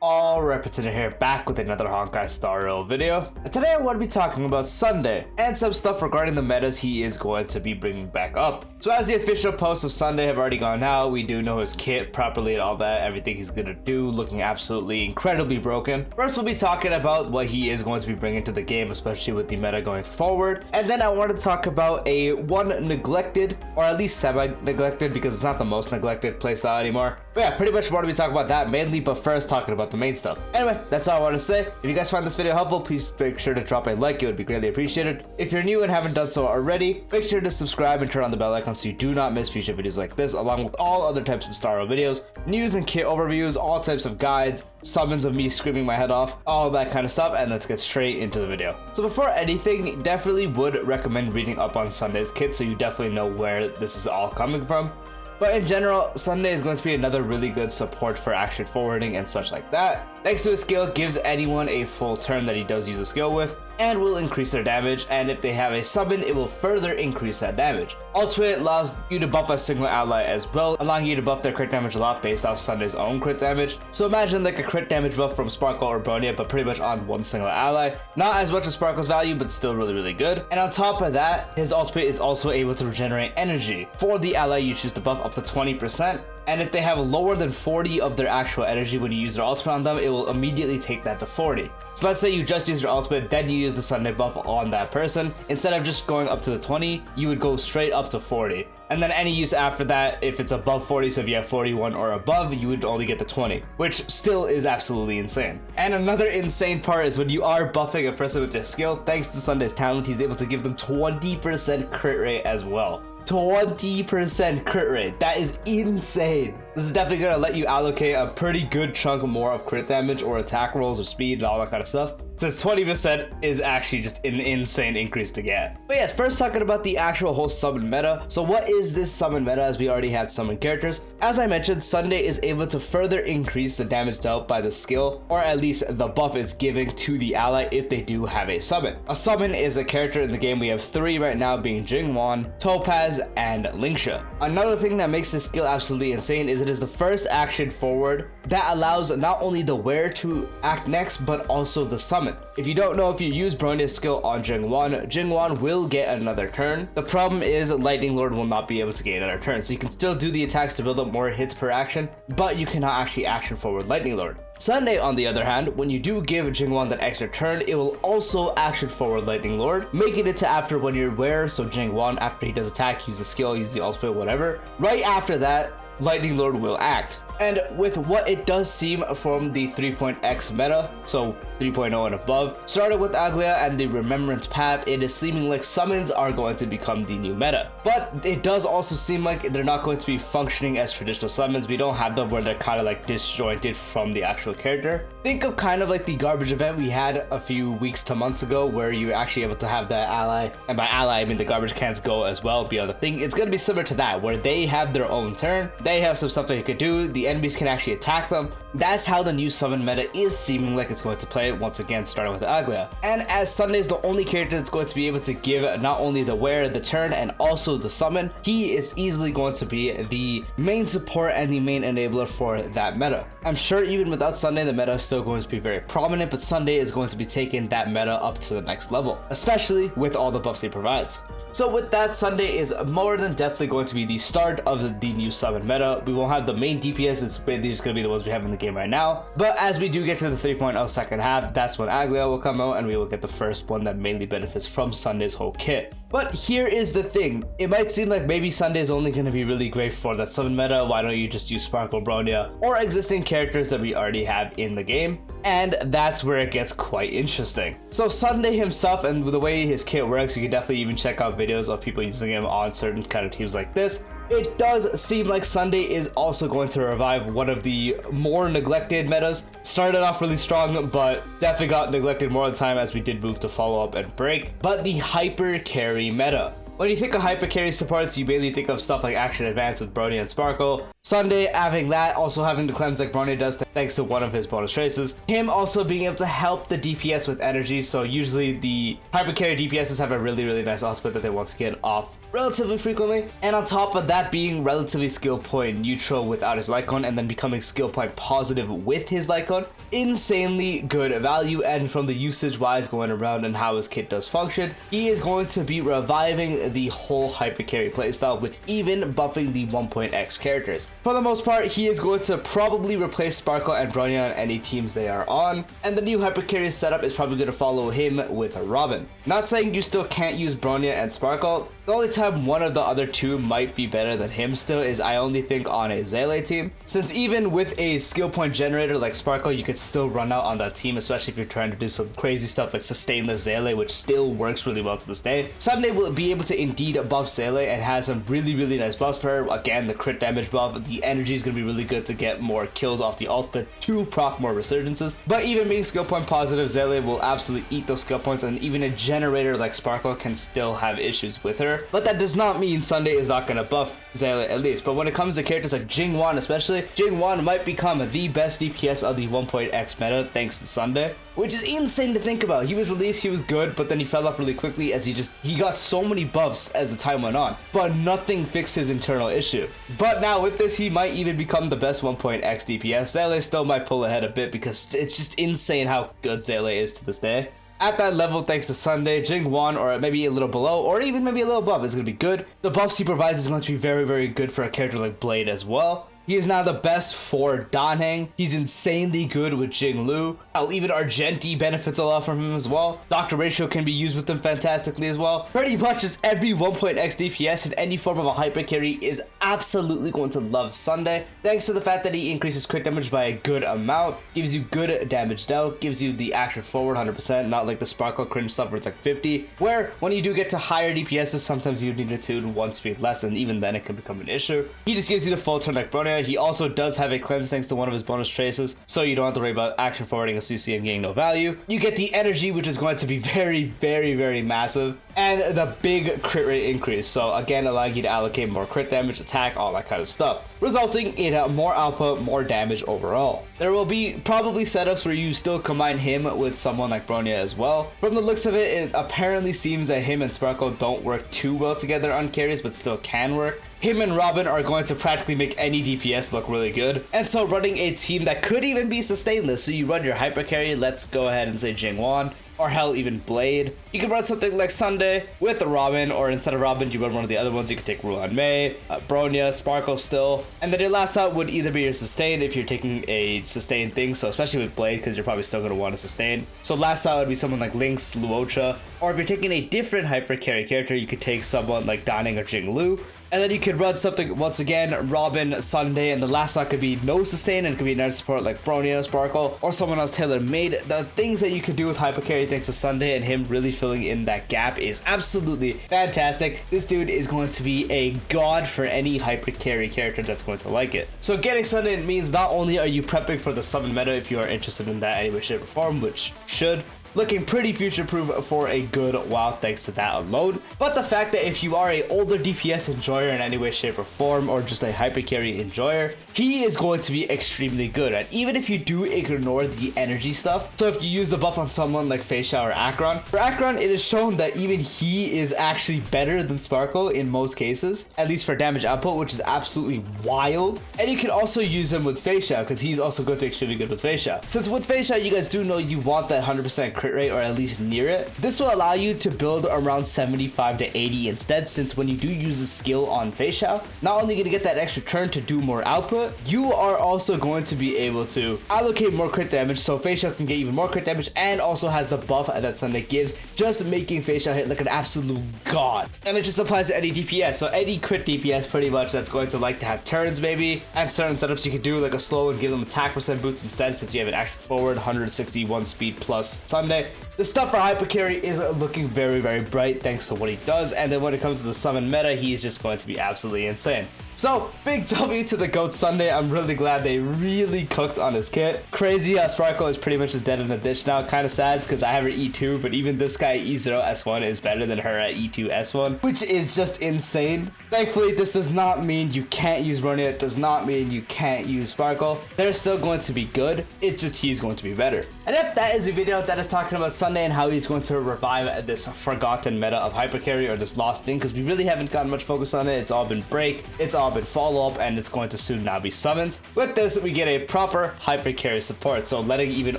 All represented here, back with another Honkai Star Rail video. And today I want to be talking about Sunday and some stuff regarding the metas he is going to be bringing back up. So as the official posts of Sunday have already gone out, we do know his kit properly and all that, everything he's going to do, looking absolutely incredibly broken. First we'll be talking about what he is going to be bringing to the game, especially with the meta going forward. And then I want to talk about a neglected, or at least semi-neglected, because it's not the most neglected playstyle anymore. But yeah, pretty much want to be talking about that mainly, but first talking about the main stuff. Anyway, that's all I want to say. If you guys find this video helpful, please make sure to drop a like. It would be greatly appreciated. If you're new and haven't done so already, make sure to subscribe and turn on the bell icon so you do not miss future videos like this, along with all other types of Star Rail videos, news and kit overviews, all types of guides, summons of me screaming my head off, all that kind of stuff. And let's get straight into the video. So before anything, definitely would recommend reading up on Sunday's kit so you definitely know where this is all coming from. But in general, Sunday is going to be another really good support for action forwarding and such like that. Next to his skill, gives anyone a full turn that he does use a skill with, and will increase their damage, and if they have a summon, it will further increase that damage. Ultimate allows you to buff a single ally as well, allowing you to buff their crit damage a lot based off Sunday's own crit damage. So imagine like a crit damage buff from Sparkle or Bronya, but pretty much on one single ally. Not as much as Sparkle's value, but still really good. And on top of that, his ultimate is also able to regenerate energy for the ally you choose to buff up to 20%. And if they have lower than 40 of their actual energy when you use their ultimate on them, it will immediately take that to 40. So let's say you just use your ultimate, then you use the Sunday buff on that person. Instead of just going up to the 20, you would go straight up to 40. And then any use after that, if it's above 40, so if you have 41 or above, you would only get the 20, which still is absolutely insane. And another insane part is when you are buffing a person with their skill, thanks to Sunday's talent, he's able to give them 20% crit rate as well. 20% crit rate. That is insane. This is definitely going to let you allocate a pretty good chunk more of crit damage or attack rolls or speed and all that kind of stuff, since 20% is actually just an insane increase to get. But yes, first talking about the actual whole summon meta. So what is this summon meta, as we already had summon characters? As I mentioned, Sunday is able to further increase the damage dealt by the skill, or at least the buff is giving to the ally if they do have a summon. A summon is a character in the game. We have 3 right now, being Jingwan, Topaz, and Lingsha. Another thing that makes this skill absolutely insane is it is the first action forward that allows not only the wearer to act next, but also the summon. If you don't know, if you use Bronya's skill on Jingwan will get another turn. The problem is Lightning Lord will not be able to get another turn, so you can still do the attacks to build up more hits per action, but you cannot actually action forward Lightning Lord. Sunday, on the other hand, when you do give Jingwan that extra turn, it will also action forward Lightning Lord, making it to after when you're wearer, so Jingwan, after he does attack, use the skill, use the ultimate, whatever. Right after that, Lightning Lord will act. And with what it does seem from the 3.x meta, so 3.0 and above, started with Aglia and the Remembrance Path, it is seeming like summons are going to become the new meta. But it does also seem like they're not going to be functioning as traditional summons. We don't have them where they're kind of like disjointed from the actual character. Think of kind of like the garbage event we had a few weeks to months ago, where you're actually able to have that ally, and by ally I mean the garbage cans go as well, be other thing. It's going to be similar to that, where they have their own turn, they have some stuff that you could do, the enemies can actually attack them. That's how the new summon meta is seeming like it's going to play, once again starting with Aglia. And as Sunday is the only character that's going to be able to give not only the wearer the turn and also the summon, he is easily going to be the main support and the main enabler for that meta. I'm sure even without Sunday, the meta is still going to be very prominent, but Sunday is going to be taking that meta up to the next level, especially with all the buffs he provides. So with that, Sunday is more than definitely going to be the start of the new summon meta. We won't have the main DPS, it's basically just going to be the ones we have in the game right now. But as we do get to the 3.0 second half, that's when Aglia will come out and we will get the first one that mainly benefits from Sunday's whole kit. But here is the thing, it might seem like maybe Sunday is only going to be really great for that summon meta. Why don't you just use Sparkle, Bronya, or existing characters that we already have in the game? And that's where it gets quite interesting. So Sunday himself, and the way his kit works, you can definitely even check out videos of people using him on certain kind of teams like this. It does seem like Sunday is also going to revive one of the more neglected metas. Started off really strong, but definitely got neglected more of the time as we did move to follow up and break. But the hyper carry meta. When you think of hyper carry supports, you mainly think of stuff like Action Advance with Bronya and Sparkle, Sunday having that, also having the cleanse like Bronya does thanks to one of his bonus traces. Him also being able to help the DPS with energy, so usually the hyper carry DPSs have a really nice output that they want to get off relatively frequently. And on top of that, being relatively skill point neutral without his Lycon and then becoming skill point positive with his Lycon. Insanely good value, and from the usage wise going around and how his kit does function, he is going to be reviving the whole hyper carry playstyle with even buffing the 1.x characters. For the most part, he is going to probably replace Sparkle and Bronya on any teams they are on, and the new hyper carry setup is probably going to follow him with Robin. Not saying you still can't use Bronya and Sparkle. The only time one of the other two might be better than him still is I only think on a Zele team, since even with a skill point generator like Sparkle, you could still run out on that team, especially if you're trying to do some crazy stuff like sustainless Zele, which still works really well to this day. Sunday will be able to indeed buff Zele and has some really nice buffs for her. Again, the crit damage buff, the energy is going to be really good to get more kills off the ultimate to proc more resurgences. But even being skill point positive, Zele will absolutely eat those skill points, and even a generator like Sparkle can still have issues with her. But that does not mean Sunday is not going to buff Zele at least. But when it comes to characters like Jingwan especially, Jingwan might become the best DPS of the 1.x meta thanks to Sunday, which is insane to think about. He was released, he was good, but then he fell off really quickly as he got so many buffs as the time went on, but nothing fixed his internal issue. But now with this, he might even become the best 1.x DPS. Zele still might pull ahead a bit because it's just insane how good Zele is to this day. At that level, thanks to Sunday, Jingwan, or maybe a little below, or even maybe a little above, is going to be good. The buffs he provides is going to be very good for a character like Blade as well. He is now the best for Danheng. He's insanely good with Jinglu. Even Argenti benefits a lot from him as well. Dr. Ratio can be used with him fantastically as well. Pretty much just every 1.x DPS in any form of a hyper carry is absolutely going to love Sunday, thanks to the fact that he increases crit damage by a good amount, gives you good damage dealt, gives you the action forward 100%, not like the Sparkle cringe stuff where it's like 50, where when you do get to higher DPSs, sometimes you need to tune one speed less, and even then it can become an issue. He just gives you the full turn like Bronya. He also does have a cleanse thanks to one of his bonus traces, so you don't have to worry about action forwarding a CC and getting no value. You get the energy, which is going to be very massive, and the big crit rate increase, so again allowing you to allocate more crit damage, attack, all that kind of stuff, resulting in more output, more damage overall. There will be probably setups where you still combine him with someone like Bronya as well. From the looks of it, it apparently seems that him and Sparkle don't work too well together on carries, but still can work. Him and Robin are going to practically make any DPS look really good. And so running a team that could even be sustainless, so you run your hyper carry, let's go ahead and say Jingwan, or hell, even Blade. You can run something like Sunday with a Robin, or instead of Robin, you run one of the other ones. You could take Ruan Mei, Bronya, Sparkle still. And then your last out would either be your sustain if you're taking a sustain thing, so especially with Blade, because you're probably still going to want to sustain. So last out would be someone like Lynx, Luocha, or if you're taking a different hyper carry character, you could take someone like Danheng or Jinglu. And then you could run something, once again, Robin, Sunday, and the last slot could be no sustain, and it could be another support like Bronya, Sparkle, or someone else tailor-made. The things that you could do with hyper carry thanks to Sunday and him really filling in that gap is absolutely fantastic. This dude is going to be a god for any hyper carry character that's going to like it. So getting Sunday means not only are you prepping for the summon meta if you are interested in that any way, shape, or form, which should, looking pretty future-proof for a good while thanks to that alone. But the fact that if you are a older DPS enjoyer in any way, shape, or form, or just a hyper carry enjoyer, he is going to be extremely good. And even if you do ignore the energy stuff, so if you use the buff on someone like Feixiao or Acheron, for Acheron it is shown that even he is actually better than Sparkle in most cases, at least for damage output, which is absolutely wild. And you can also use him with Feixiao because he's also going to be extremely good with Feixiao. Since with Feixiao, you guys do know you want that 100% crit rate, or at least near it. This will allow you to build around 75 to 80 instead, since when you do use the skill on Feixiao, not only going to get that extra turn to do more output, you are also going to be able to allocate more crit damage, so Feixiao can get even more crit damage, and also has the buff that Sunday gives, just making Feixiao hit like an absolute god. And it just applies to any DPS, so any crit DPS pretty much that's going to like to have turns maybe, and certain setups you could do like a slow and give them attack percent boots instead, since you have an action forward 161 speed plus Sunday. The stuff for hyper carry is looking very, very bright thanks to what he does, and then when it comes to the summon meta, he's just going to be absolutely insane. So, big W to the GOAT Sunday. I'm really glad they really cooked on his kit. Crazy how Sparkle is pretty much just dead in the ditch now. Kind of sad because I have her E2, but even this guy E0 S1 is better than her at E2 S1, which is just insane. Thankfully, this does not mean you can't use Ronia. It does not mean you can't use Sparkle. They're still going to be good. It's just he's going to be better. And yep, that is a video that is talking about Sunday and how he's going to revive this forgotten meta of hyper carry, or this lost thing, because we really haven't gotten much focus on it. It's all been break, it's all been follow up, and it's going to soon now be summons. With this, we get a proper hyper carry support, so letting even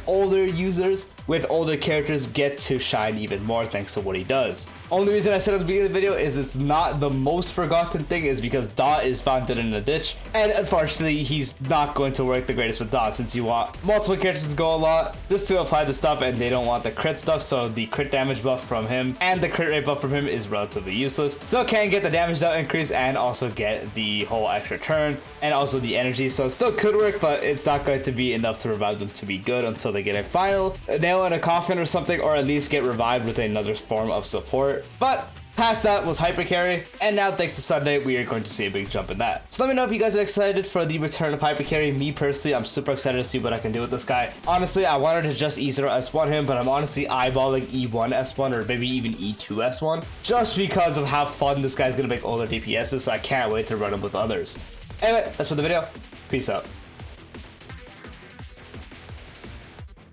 older users with older characters get to shine even more thanks to what he does. Only reason I said at the beginning of the video is it's not the most forgotten thing is because Dot is found dead in a ditch, and unfortunately he's not going to work the greatest with Dot since you want multiple characters to go a lot just to apply the stuff, and they don't want the crit stuff, so the crit damage buff from him and the crit rate buff from him is relatively useless. Still can get the damage out increase and also get the whole extra turn and also the energy, so it still could work, but it's not going to be enough to revive them to be good until they get a final nail in a coffin or something, or at least get revived with another form of support. But past that was hyper carry, and now thanks to Sunday we are going to see a big jump in that. So let me know if you guys are excited for the return of hyper carry. Me personally, I'm super excited to see what I can do with this guy. Honestly, I wanted to just E0 S1 him, but I'm honestly eyeballing E1 S1 or maybe even E2 S1 just because of how fun this guy's gonna make older DPSs, so I can't wait to run him with others. Anyway, that's for the video. Peace out.